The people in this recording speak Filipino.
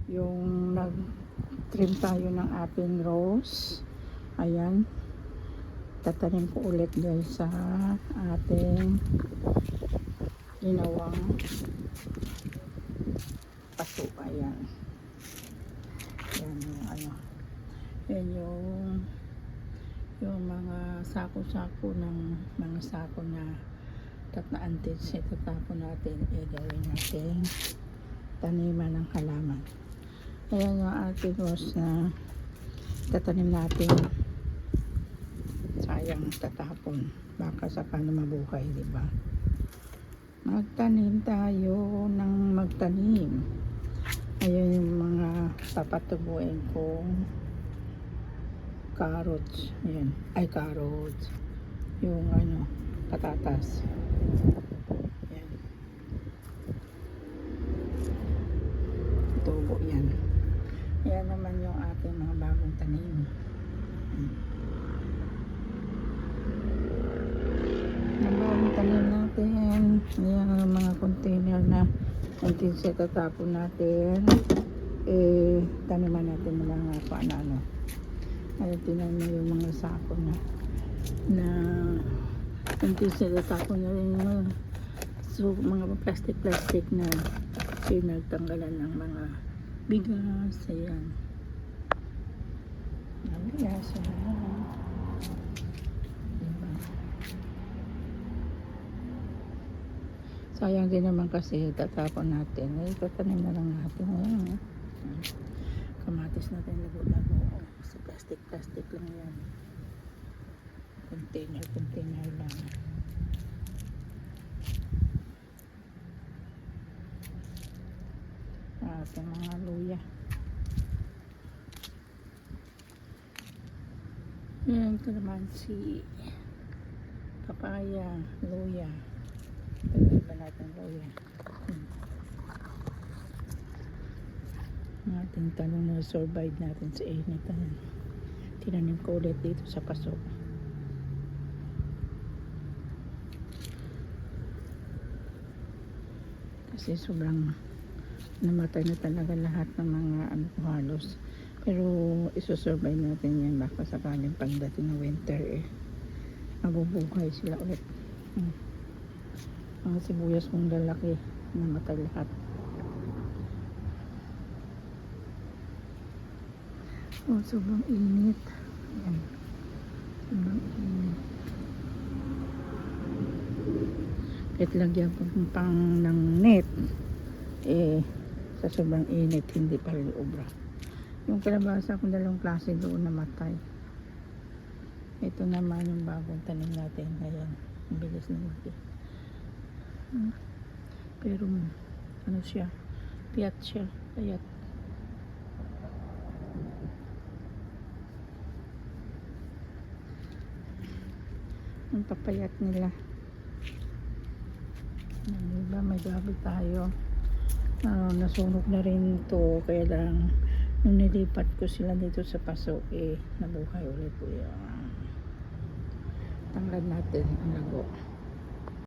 yung nag-trim tayo ng ating rose. Ayan, tatanim ko ulit guys sa ating ginawang paso. Ayan, yan yung ano, yan yung mga sako-sako ng mga sako na antes itatapon natin, gawin natin taniman ng halaman. Ayan yung ating rose na tatanim natin. Sayang tatapon, baka sa paano mabuhay, diba? Magtanim tayo ng magtanim. Ayan yung mga papatubuin kong carrots. Ayan, ay carrots, yung ano, patatas. Ayan, tubo yan. Ayan naman yung ating mga bagong tanim. Ang bagong tanim natin. Ayan ang mga container na until sa tatapon natin, taniman natin ng mga paano. Ayan, tinan mo yung mga sako na until sa tatapon na rin yung mga plastic na pinagtanggalan ng mga bigas. Ayan, bigas. Diba? Sayang din naman kasi tatapon natin. Tatanim na lang natin. Ayan, kamatis natin lago-lago. Sa plastic lang yan. Container lang. Ating mga luya. Yan, kalamansi, papaya, luya. Pagod ba natin luya? Ang ating talong na survive natin sa init. Tinanim ko ulit dito sa paso. Kasi sobrang namatay na talaga lahat ng mga ano halos. Pero isusurvive natin yan, baka sakaling pagdating ng winter mabubuhay sila ulit. Mga sibuyas kong lalaki namatay lahat. Sobrang init. Ayan. Sobrang init. Kahit lagyan ko pang ng net, sa sobrang init hindi pa rin obra. Yung kalabasa kong dalawang klase doon namatay. Ito naman yung bagong tanim natin. Ayan, ang bilis na laki. Pero ano siya, piyat siya, payat. Ang papayat nila. Diba, may gabi tayo. Nasunog na rin ito, kaya lang nung nilipat ko sila dito sa paso, nabuhay ulit po yung tanglad natin ang lago.